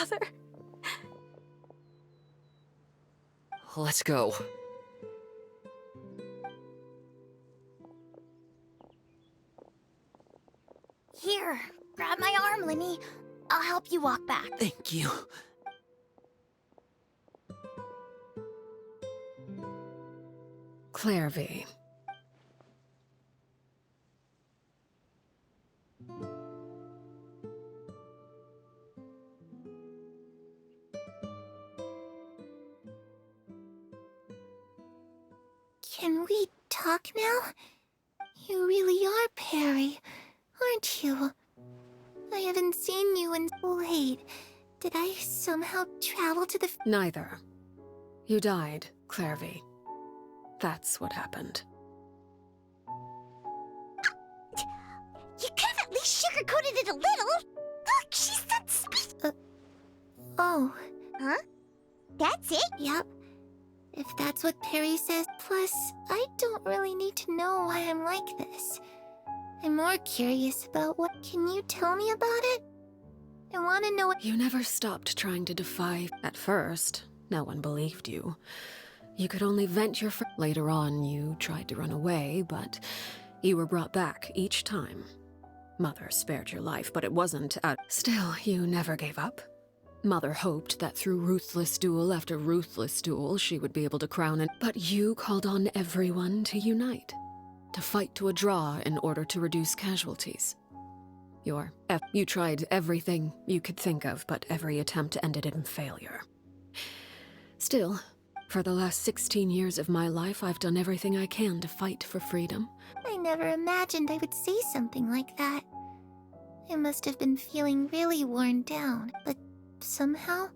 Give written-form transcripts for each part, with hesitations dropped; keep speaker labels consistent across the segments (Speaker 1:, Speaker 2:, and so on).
Speaker 1: father.
Speaker 2: Let's go.
Speaker 1: Here, grab my arm, Linny. I'll help you walk back.
Speaker 2: Thank you.
Speaker 3: Clairvy.
Speaker 1: Can we talk now? You really are Perry, aren't you? I haven't seen you in... Wait, did I somehow travel to the...
Speaker 3: Neither. You died, Clairvy. That's what happened.
Speaker 1: You could have at least sugarcoated it a little. Look, she said speak... oh. Huh? That's it? Yep. If that's what Perry says. Plus, I don't really need to know why I'm like this. I'm more curious about what... Can you tell me about it? I want to know what...
Speaker 3: You never stopped trying to defy... At first, no one believed you. You could only vent your... Later on, you tried to run away, but you were brought back each time. Mother spared your life, but it wasn't out... Still, you never gave up. Mother hoped that through ruthless duel after ruthless duel, she would be able to crown it. But you called on everyone to unite. To fight to a draw in order to reduce casualties. You tried everything you could think of, but every attempt ended in failure. Still, for the last 16 years of my life, I've done everything I can to fight for freedom.
Speaker 1: I never imagined I would say something like that. I must have been feeling really worn down, but somehow,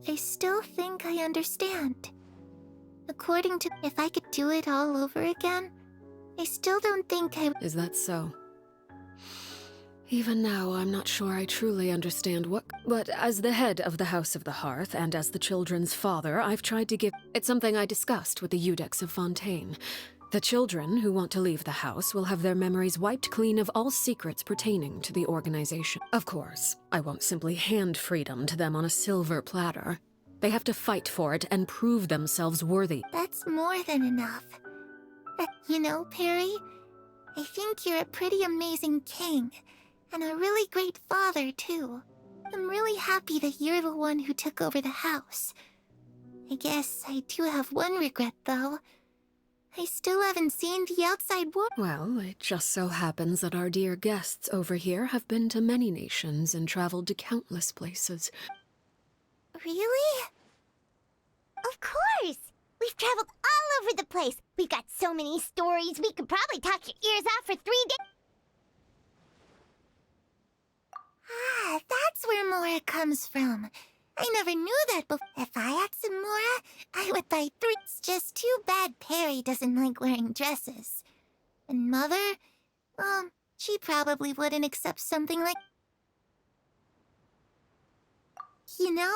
Speaker 1: I still think I understand. According to... If I could do it all over again, I still don't think I...
Speaker 3: Is that so? Even now, I'm not sure I truly understand what... But as the head of the House of the Hearth, and as the children's father, I've tried to give... It's something I discussed with the Iudex of Fontaine. The children who want to leave the house will have their memories wiped clean of all secrets pertaining to the organization. Of course, I won't simply hand freedom to them on a silver platter. They have to fight for it and prove themselves worthy.
Speaker 1: That's more than enough. You know, Perry, I think you're a pretty amazing king, and a really great father, too. I'm really happy that you're the one who took over the house. I guess I do have one regret, though. I still haven't seen the outside world.
Speaker 3: Well, it just so happens that our dear guests over here have been to many nations and traveled to countless places.
Speaker 1: Really? Of course! We've traveled all over the place. We've got so many stories, we could probably talk your ears off for 3 days. Ah, that's where Mora comes from. I never knew that before. If I had some Mora, I would buy 3. It's just too bad Perry doesn't like wearing dresses. And Mother, well, she probably wouldn't accept something like... You know,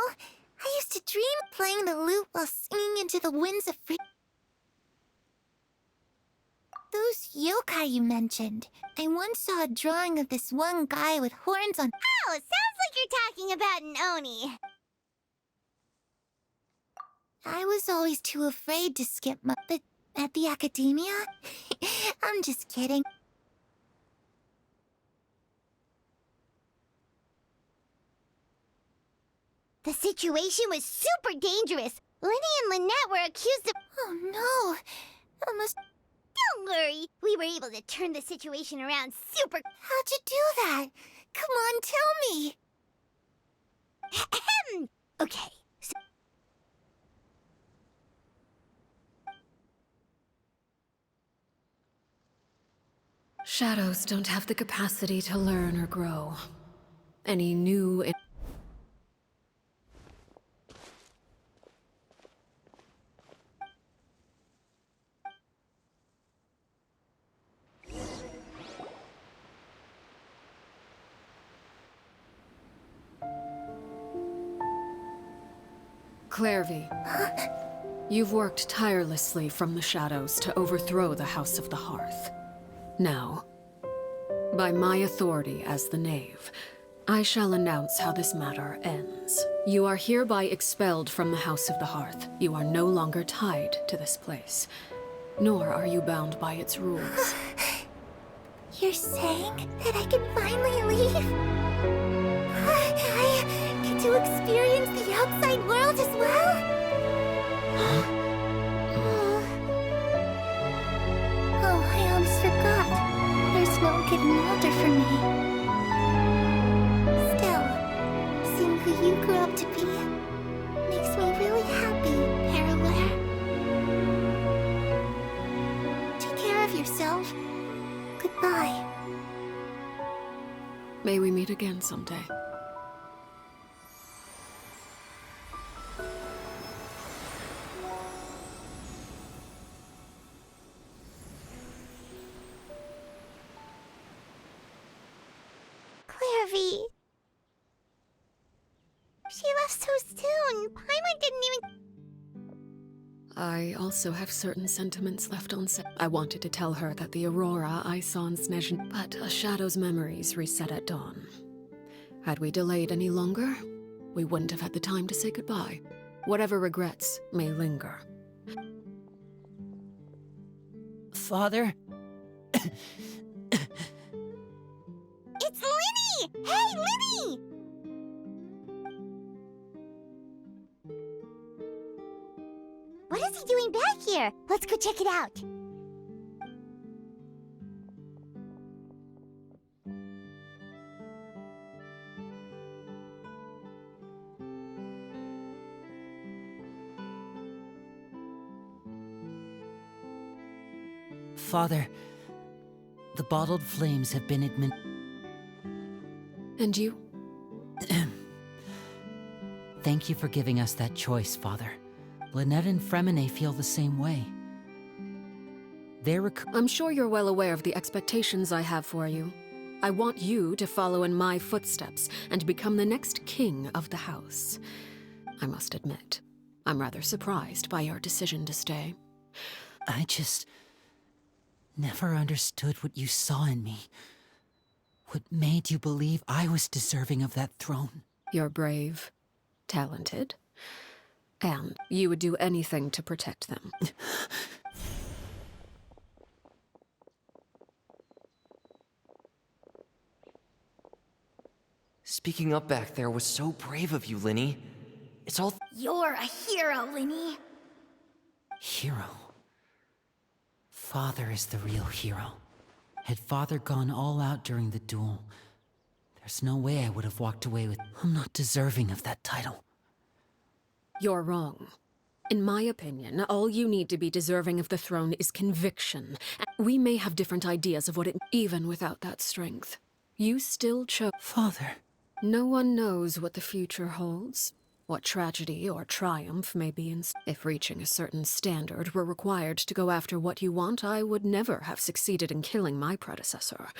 Speaker 1: I used to dream of playing the lute while singing into the winds of free... Those yokai you mentioned. I once saw a drawing of this one guy with horns on... Oh, sounds like you're talking about an Oni. I was always too afraid to skip but at the academia? I'm just kidding. The situation was super dangerous. Lenny and Lynette were accused of... Oh no, that must... Don't worry, we were able to turn the situation around super... How'd you do that? Come on, tell me. Okay.
Speaker 3: Shadows don't have the capacity to learn or grow. Any new... Clairvy, you've worked tirelessly from the shadows to overthrow the House of the Hearth. Now, by my authority as the Knave, I shall announce how this matter ends. You are hereby expelled from the House of the Hearth. You are no longer tied to this place, nor are you bound by its rules.
Speaker 1: You're saying that I can finally leave? I get to experience the outside world as well? Oh, I almost forgot. There's no getting older for me. Still, seeing who you grew up to be makes me really happy, Parallel. Take care of yourself. Goodbye.
Speaker 3: May we meet again someday.
Speaker 1: Clairvy. She left so soon. Paimon didn't even...
Speaker 3: I also have certain sentiments left unsaid. I wanted to tell her that the aurora I saw in Snezhin, but a shadow's memories reset at dawn. Had we delayed any longer, we wouldn't have had the time to say goodbye. Whatever regrets may linger.
Speaker 4: Father?
Speaker 1: It's Linny! Hey, Linny! What is he doing back here? Let's go check it out.
Speaker 4: Father, the bottled flames have been
Speaker 3: And you?
Speaker 4: Thank you for giving us that choice, Father. Lynette and Fremine feel the same way.
Speaker 3: I'm sure you're well aware of the expectations I have for you. I want you to follow in my footsteps and become the next king of the house. I must admit, I'm rather surprised by your decision to stay.
Speaker 4: I just never understood what you saw in me. What made you believe I was deserving of that throne?
Speaker 3: You're brave, talented, and you would do anything to protect them.
Speaker 2: Speaking up back there was so brave of you, Linny. It's all...
Speaker 1: You're a hero, Linny.
Speaker 4: Hero? Father is the real hero. Had Father gone all out during the duel, there's no way I would have walked away with... I'm not deserving of that title.
Speaker 3: You're wrong. In my opinion, all you need to be deserving of the throne is conviction. We may have different ideas of what it... Even without that strength, you still chose...
Speaker 4: Father...
Speaker 3: No one knows what the future holds, what tragedy or triumph may be in... If reaching a certain standard were required to go after what you want, I would never have succeeded in killing my predecessor.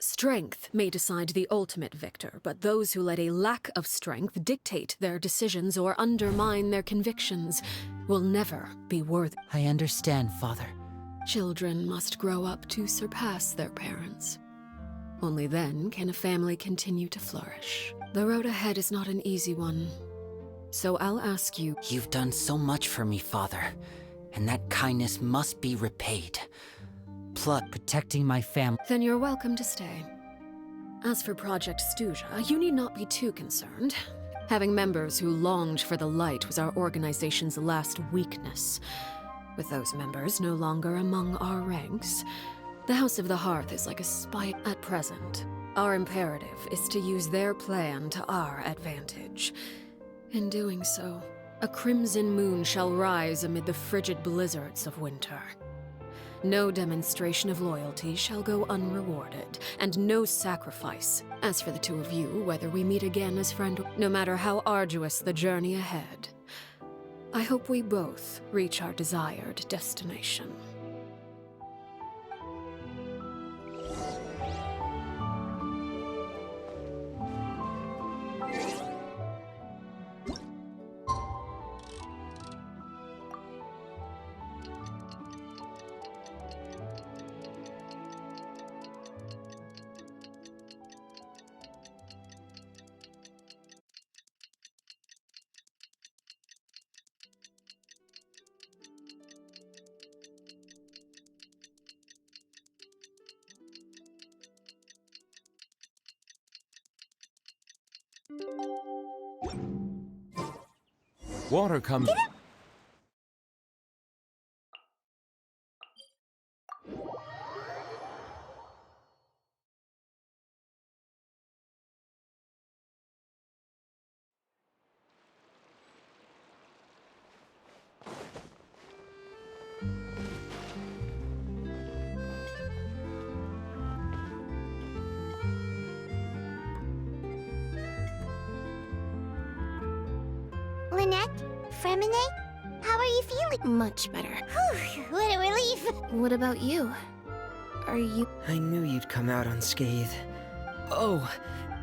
Speaker 3: Strength may decide the ultimate victor, but those who let a lack of strength dictate their decisions or undermine their convictions will never be worthy.
Speaker 4: I understand, Father.
Speaker 3: Children must grow up to surpass their parents. Only then can a family continue to flourish. The road ahead is not an easy one, so I'll ask you...
Speaker 4: You've done so much for me, Father, and that kindness must be repaid. Plus, protecting my family...
Speaker 3: Then you're welcome to stay. As for Project Stuja, you need not be too concerned. Having members who longed for the light was our organization's last weakness. With those members no longer among our ranks, the House of the Hearth is like a spy at present. Our imperative is to use their plan to our advantage. In doing so, a crimson moon shall rise amid the frigid blizzards of winter. No demonstration of loyalty shall go unrewarded, and no sacrifice. As for the two of you, whether we meet again as friends, no matter how arduous the journey ahead, I hope we both reach our desired destination.
Speaker 5: Water comes.
Speaker 1: Lynette? Fremine? How are you feeling?
Speaker 6: Much better.
Speaker 1: Whew, what a relief.
Speaker 6: What about you? Are you...
Speaker 2: I knew you'd come out unscathed. Oh,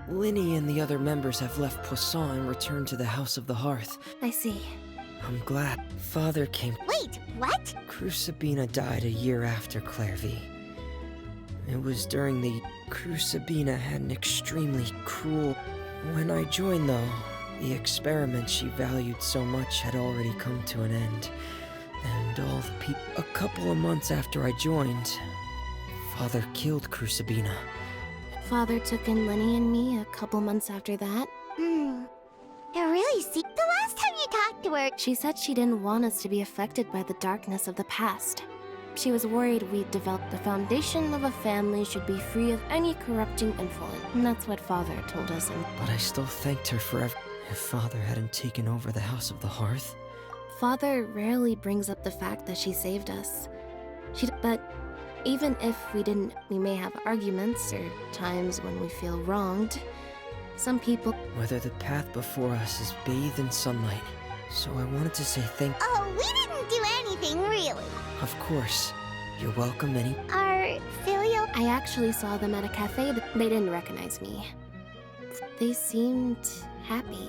Speaker 2: Linny and the other members have left Poisson and returned to the House of the Hearth.
Speaker 6: I see.
Speaker 2: I'm glad. Father came.
Speaker 1: Wait, what?
Speaker 2: Crucibina died a year after Clairvy. It was during the... Crucibina had an extremely cruel... When I joined, though, the experiment she valued so much had already come to an end. And all the people... A couple of months after I joined, Father killed Crucibina.
Speaker 6: Father took in Lenny and me a couple months after that.
Speaker 1: I really see. The last time you talked to her,
Speaker 6: She said she didn't want us to be affected by the darkness of the past. She was worried we'd develop the foundation of a family should be free of any corrupting influence. And that's what Father told us. And
Speaker 2: But I still thanked her for If Father hadn't taken over the House of the Hearth.
Speaker 6: Father rarely brings up the fact that she saved us. But even if we didn't, we may have arguments or times when we feel wronged. Some people...
Speaker 2: Whether the path before us is bathed in sunlight. So I wanted to say thank...
Speaker 1: oh, we didn't do anything, really.
Speaker 2: Of course. You're welcome any...
Speaker 1: Our filial...
Speaker 6: I actually saw them at a cafe, but they didn't recognize me. They seemed happy.